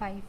5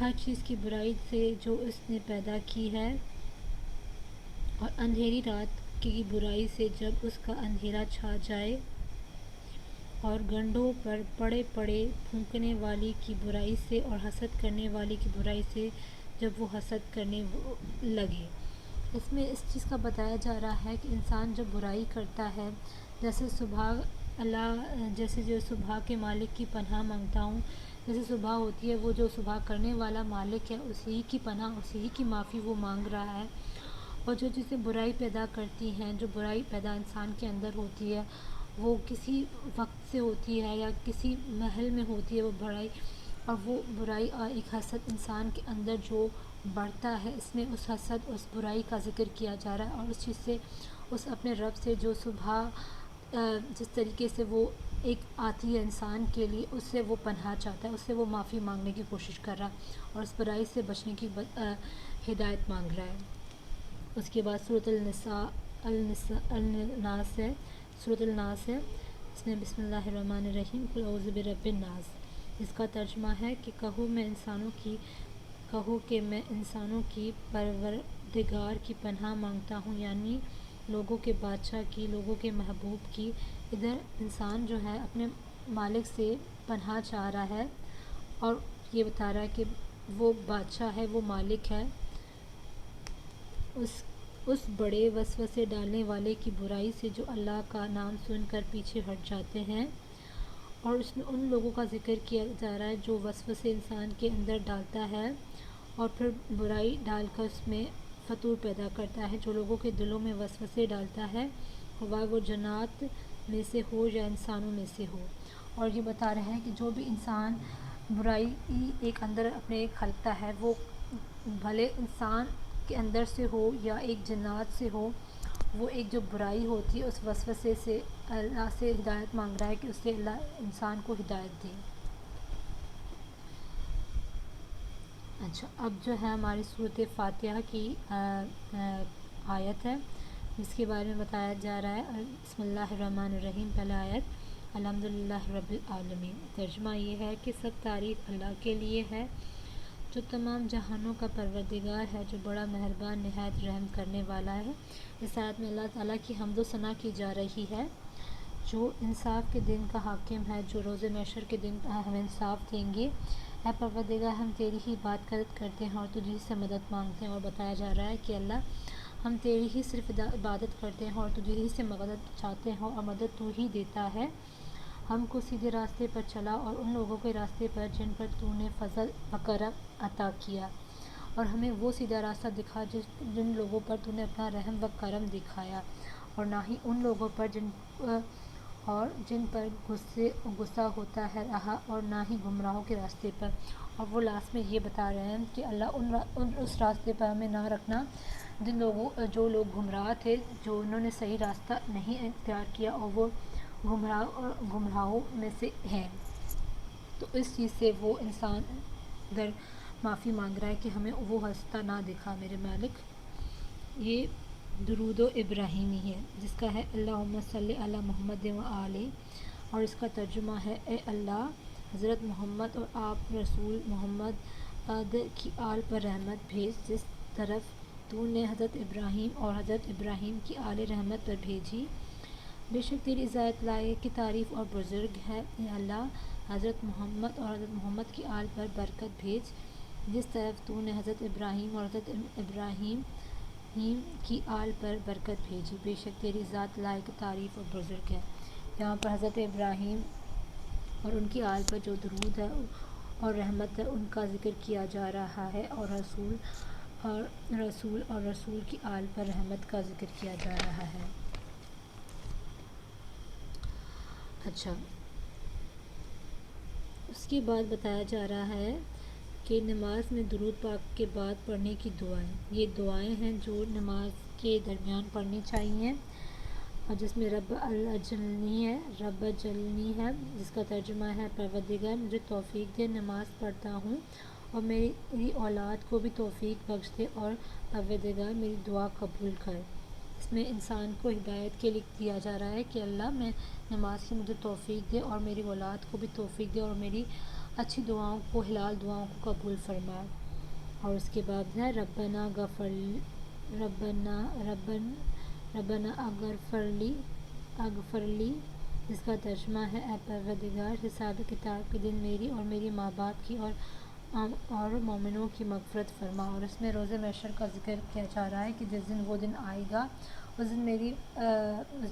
ہر چیز کی برائی سے جو اس نے پیدا کی ہے، اور اندھیری رات کی برائی سے جب اس کا اندھیرا چھا جائے، اور گنڈوں پر پڑے پڑے پھونکنے والی کی برائی سے، اور حسد کرنے والی کی برائی سے جب وہ حسد کرنے لگے۔ اس میں اس چیز کا بتایا جا رہا ہے کہ انسان جب برائی کرتا ہے، جیسے جو صبح کے مالک کی پناہ مانگتا ہوں، جیسے صبح ہوتی ہے، وہ جو صبح کرنے والا مالک ہے، اسی کی پناہ، اسی کی معافی وہ مانگ رہا ہے۔ اور جو چیزیں برائی پیدا کرتی ہیں، جو برائی پیدا انسان کے اندر ہوتی ہے، وہ کسی وقت سے ہوتی ہے یا کسی محل میں ہوتی ہے وہ برائی، اور وہ برائی اور ایک حسد انسان کے اندر جو بڑھتا ہے، اس میں اس حسد، اس برائی کا ذکر کیا جا رہا ہے، اور اس چیز سے، اس اپنے رب سے جو صبح جس طریقے سے وہ ایک آتی ہے انسان کے لیے، اس سے وہ پناہ چاہتا ہے، اس سے وہ معافی مانگنے کی کوشش کر رہا ہے، اور اس برائی سے بچنے کی ہدایت مانگ رہا ہے۔ اس کے بعد سورۃ الناس ہے، سورۃ الناس ہے، اس میں بسم اللہ الرحمن الرحیم، قل اعوذ برب الناس۔ اس کا ترجمہ ہے کہ کہو کہ میں انسانوں کی پروردگار کی پناہ مانگتا ہوں، یعنی لوگوں کے بادشاہ کی، لوگوں کے محبوب کی۔ ادھر انسان جو ہے اپنے مالک سے پناہ چاہ رہا ہے، اور یہ بتا رہا ہے کہ وہ بادشاہ ہے، وہ مالک ہے، اس بڑے وسوسے ڈالنے والے کی برائی سے جو اللہ کا نام سن کر پیچھے ہٹ جاتے ہیں۔ اور اس میں ان لوگوں کا ذکر کیا جا رہا ہے جو وسوسے انسان کے اندر ڈالتا ہے، اور پھر برائی ڈال کر اس میں فتور پیدا کرتا ہے۔ جو لوگوں کے دلوں میں وسوسے ڈالتا ہے، خواہ وہ جنات میں سے ہو یا انسانوں میں سے ہو۔ اور یہ بتا رہے ہیں کہ جو بھی انسان برائی ایک اندر اپنے خلقتا ہے، وہ بھلے انسان کے اندر سے ہو یا ایک جنات سے ہو، وہ ایک جو برائی ہوتی ہے اس وسوسے سے اللہ سے ہدایت مانگ رہا ہے کہ اس سے اللہ انسان کو ہدایت دے۔ اچھا، اب جو ہے ہماری سورۃ فاتحہ کی آیت ہے، جس کے بارے میں بتایا جا رہا ہے۔ بسم اللہ الرحمن الرحیم، پہلا آیت، الحمدللہ رب العالمین۔ ترجمہ یہ ہے کہ سب تعریف اللہ کے لیے ہے جو تمام جہانوں کا پروردگار ہے، جو بڑا مہربان، نہایت رحم کرنے والا ہے۔ اس آیت میں اللہ تعالیٰ کی حمد و ثنا کی جا رہی ہے، جو انصاف کے دن کا حاکم ہے، جو روز محشر کے دن ہمیں انصاف دیں گے۔ اے پروردگار، ہم تیری ہی بات کرتے ہیں اور تجھ ہی سے مدد مانگتے ہیں۔ اور بتایا جا رہا ہے کہ اللہ، ہم تیری ہی صرف عبادت کرتے ہیں اور تجھ ہی سے مدد چاہتے ہیں، اور مدد تو ہی دیتا ہے۔ ہم کو سیدھے راستے پر چلا، اور ان لوگوں کے راستے پر جن پر تو نے فضل و کرم عطا کیا، اور ہمیں وہ سیدھا راستہ دکھا جن لوگوں پر تو نے اپنا رحم و کرم دکھایا، اور نہ ہی ان لوگوں پر جن پر غصہ ہوتا ہے رہا، اور نہ ہی گمراہوں کے راستے پر۔ اور وہ لاسٹ میں یہ بتا رہے ہیں کہ اللہ اس راستے پر ہمیں نہ رکھنا جو لوگ گمراہ تھے، جو انہوں نے صحیح راستہ نہیں اختیار کیا، اور وہ گمراہوں میں سے ہیں۔ تو اس چیز سے وہ انسان در معافی مانگ رہا ہے کہ ہمیں وہ راستہ نہ دکھا میرے مالک۔ یہ درود و ابراہیمی ہے، جس کا ہے اللہم صلی علی محمد و آلہ، اور اس کا ترجمہ ہے، اے اللہ، حضرت محمد اور آپ رسول محمد کی آل پر رحمت بھیج، جس طرف تو نے حضرت ابراہیم اور حضرت ابراہیم کی آل رحمت پر بھیجی۔ بے شک تیری ذات لائق کی تعریف اور بزرگ ہے، اے اللہ، حضرت محمد اور حضرت محمد کی آل پر برکت بھیج، جس طرف تو نے حضرت ابراہیم اور حضرت ابراہیم کی آل پر برکت بھیجی۔ بے شک تیری ذات لائق تعریف اور بزرگ ہے۔ یہاں پر حضرت ابراہیم اور ان کی آل پر جو درود ہے اور رحمت ہے، ان کا ذکر کیا جا رہا ہے، اور رسول کی آل پر رحمت کا ذکر کیا جا رہا ہے۔ اچھا، اس کے بعد بتایا جا رہا ہے کہ نماز میں درود پاک کے بعد پڑھنے کی دعائیں، یہ دعائیں ہیں جو نماز کے درمیان پڑھنی چاہیے، اور جس میں رب جلنی ہے، جس کا ترجمہ ہے، پروردگار مجھے توفیق دے، نماز پڑھتا ہوں، اور میری اولاد کو بھی توفیق بخش دے، اور پروردگار میری دعا قبول کر۔ اس میں انسان کو ہدایت کے لیے دیا جا رہا ہے کہ اللہ، میں نماز کی مجھے توفیق دے، اور میری اولاد کو بھی توفیق دے، اور میری اچھی دعاؤں کو، حلال دعاؤں کو قبول فرما۔ اور اس کے بعد ہے ربنا ربن ربنا اغفرلی، جس کا ترجمہ ہے اے پروردگار، حساب کتاب کے دن میری اور میری ماں باپ کی اور مومنوں کی مغفرت فرما۔ اور اس میں روز محشر کا ذکر کیا جا رہا ہے کہ جس دن وہ دن آئے گا، اس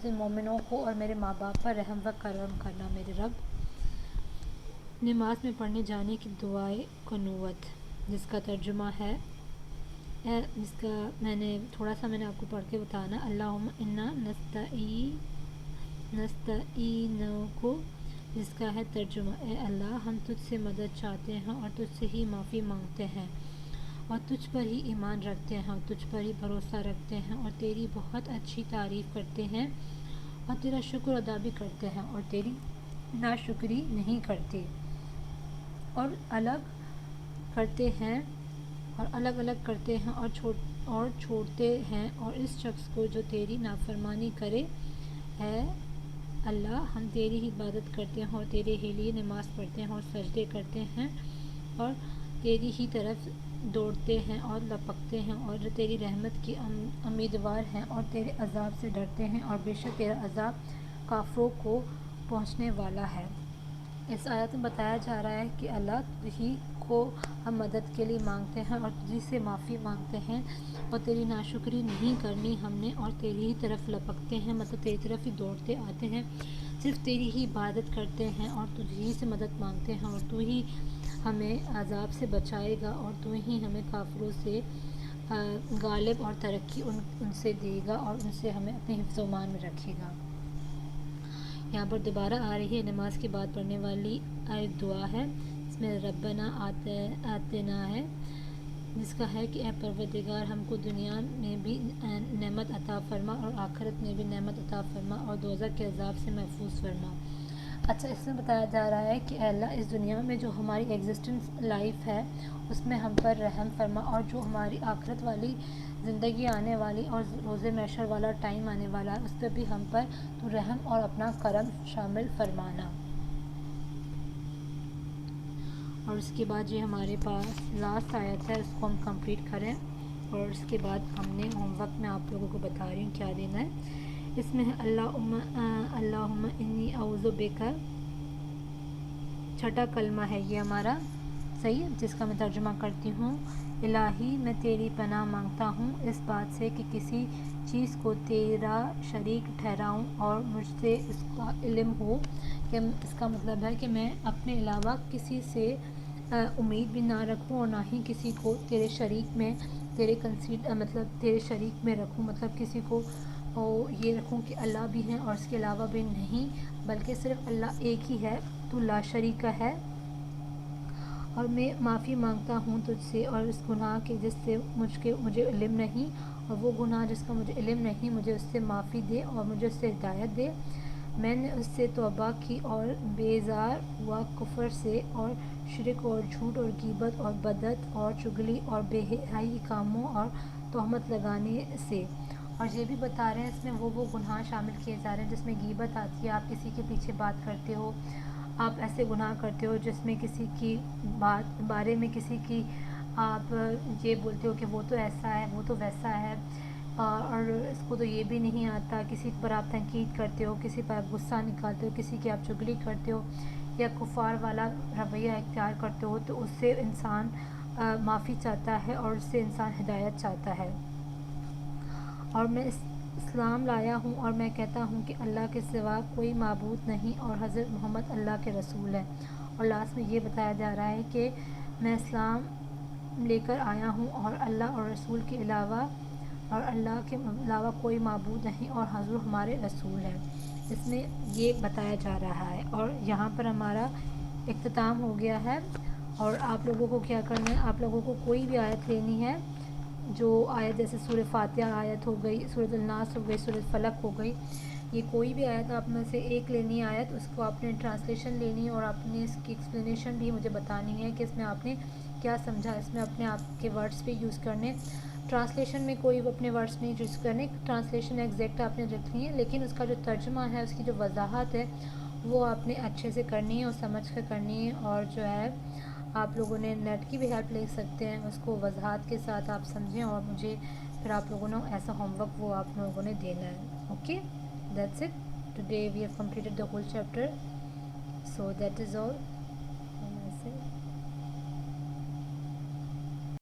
دن مومنوں کو اور میرے ماں باپ پر رحم و کرم کرنا میرے رب۔ نماز میں پڑھنے جانے کی دعائے قنوت، جس کا ترجمہ ہے جس کا میں نے آپ کو پڑھ کے بتانا، اللہم انا نستعینک، جس کا ہے ترجمہ اے اللہ ہم تجھ سے مدد چاہتے ہیں اور تجھ سے ہی معافی مانگتے ہیں اور تجھ پر ہی ایمان رکھتے ہیں اور تجھ پر ہی بھروسہ رکھتے ہیں اور تیری بہت اچھی تعریف کرتے ہیں اور تیرا شکر ادا بھی کرتے ہیں اور تیری ناشکری نہیں کرتے اور الگ الگ کرتے ہیں اور چھوڑتے ہیں اور اس شخص کو جو تیری نافرمانی کرے۔ اے اللہ ہم تیری ہی عبادت کرتے ہیں اور تیرے ہی لیے نماز پڑھتے ہیں اور سجدے کرتے ہیں اور تیری ہی طرف دوڑتے ہیں اور لپکتے ہیں اور تیری رحمت کی امیدوار ہیں اور تیرے عذاب سے ڈرتے ہیں، اور بے شک تیرا عذاب کافروں کو پہنچنے والا ہے۔ اس آیت میں بتایا جا رہا ہے کہ اللہ ہی کو ہم مدد کے لیے مانگتے ہیں اور تجھی سے معافی مانگتے ہیں اور تیری ناشکری نہیں کرنی ہم نے، اور تیری ہی طرف لپکتے ہیں، مطلب تیری طرف ہی دوڑتے آتے ہیں، صرف تیری ہی عبادت کرتے ہیں اور تجھی سے مدد مانگتے ہیں اور تو ہی ہمیں عذاب سے بچائے گا اور تو ہی ہمیں کافروں سے غالب اور ترقی ان سے دے گا اور ان سے ہمیں اپنے حفظ و امان میں رکھے گا۔ یہاں پر دوبارہ آ رہی ہے نماز کے بعد پڑھنے والی آیت دعا ہے، اس میں ربنا آتنا ہے، جس کا ہے کہ اے پروردگار ہم کو دنیا میں بھی نعمت عطا فرما اور آخرت میں بھی نعمت عطا فرما اور دوزخ کے عذاب سے محفوظ فرما۔ اچھا، اس میں بتایا جا رہا ہے کہ اے اللہ اس دنیا میں جو ہماری ایگزسٹنس لائف ہے اس میں ہم پر رحم فرما، اور جو ہماری آخرت والی زندگی آنے والی اور روز محشر والا ٹائم آنے والا ہے اس پہ بھی ہم پر تو رحم اور اپنا کرم شامل فرمانا۔ اور اس کے بعد یہ ہمارے پاس لاسٹ آیت ہے، اس کو ہم کمپلیٹ کریں اور اس کے بعد ہم نے ہوم ورک میں آپ لوگوں کو بتا رہی ہوں کیا دینا ہے۔ اس میں ہے اللہم انی اعوذ بک، چھٹا کلمہ ہے یہ ہمارا، صحیح ہے، جس کا میں ترجمہ کرتی ہوں، الہی میں تیری پناہ مانگتا ہوں اس بات سے کہ کسی چیز کو تیرا شریک ٹھہراؤں اور مجھ سے اس کا علم ہو، کہ اس کا مطلب ہے کہ میں اپنے علاوہ کسی سے امید بھی نہ رکھوں اور نہ ہی کسی کو تیرے شریک میں تیرے شریک میں رکھوں، مطلب کسی کو یہ رکھوں کہ اللہ بھی ہیں اور اس کے علاوہ بھی نہیں، بلکہ صرف اللہ ایک ہی ہے، تو لا شریک ہے۔ اور میں معافی مانگتا ہوں تجھ سے اور اس گناہ کے جس سے مجھے علم نہیں، اور وہ گناہ جس کا مجھے علم نہیں مجھے اس سے معافی دے اور مجھے اس سے ہدایت دے۔ میں نے اس سے توبہ کی اور بیزار ہوا کفر سے اور شرک اور جھوٹ اور غیبت اور بدعت اور چغلی اور بے حیائی کاموں اور تہمت لگانے سے۔ اور یہ بھی بتا رہے ہیں اس میں وہ گناہ شامل کیے جا رہے ہیں جس میں غیبت آتی ہے، آپ کسی کے پیچھے بات کرتے ہو، آپ ایسے گناہ کرتے ہو جس میں کسی کی بارے میں کسی کی آپ یہ بولتے ہو کہ وہ تو ایسا ہے وہ تو ویسا ہے، اور اس کو تو یہ بھی نہیں آتا، کسی پر آپ تنقید کرتے ہو، کسی پر آپ غصہ نکالتے ہو، کسی کی آپ چغلی کرتے ہو یا کفار والا رویہ اختیار کرتے ہو، تو اس سے انسان معافی چاہتا ہے اور اس سے انسان ہدایت چاہتا ہے۔ اور میں اسلام لایا ہوں اور میں کہتا ہوں کہ اللہ کے سوا کوئی معبود نہیں اور حضرت محمد اللہ کے رسول ہیں۔ اور لاسٹ میں یہ بتایا جا رہا ہے کہ میں اسلام لے کر آیا ہوں اور اللہ اور رسول کے علاوہ کوئی معبود نہیں اور حضور ہمارے رسول ہیں۔ اس میں یہ بتایا جا رہا ہے، اور یہاں پر ہمارا اختتام ہو گیا ہے۔ اور آپ لوگوں کو کیا کرنا ہے، آپ لوگوں کو کوئی بھی آیت لینی ہے، جو آیت جیسے سورہ فاتحہ آیت ہو گئی، سورۃ الناس ہو گئی، سورۃ فلق ہو گئی، یہ کوئی بھی آیت آپ میں سے ایک لینی ہے آیت، اس کو آپ نے ٹرانسلیشن لینی ہے اور آپ نے اس کی ایکسپلینیشن بھی مجھے بتانی ہے کہ اس میں آپ نے کیا سمجھا، اس میں اپنے آپ کے ورڈز بھی یوز کرنے، ٹرانسلیشن میں کوئی اپنے ورڈز نہیں یوز کرنے، ٹرانسلیشن ایگزیکٹ آپ نے رکھنی ہے، لیکن اس کا جو ترجمہ ہے، اس کی جو وضاحت ہے، وہ آپ نے اچھے سے کرنی ہے اور سمجھ کر کرنی ہے، اور جو ہے آپ لوگوں نے نیٹ کی بھی ہیلپ لے سکتے ہیں، اس کو وضاحت کے ساتھ آپ سمجھیں، اور مجھے پھر آپ لوگوں نے ایسا ہوم ورک وہ آپ لوگوں نے دینا ہے. Okay, that's it. Today we have completed the whole chapter. So that is all.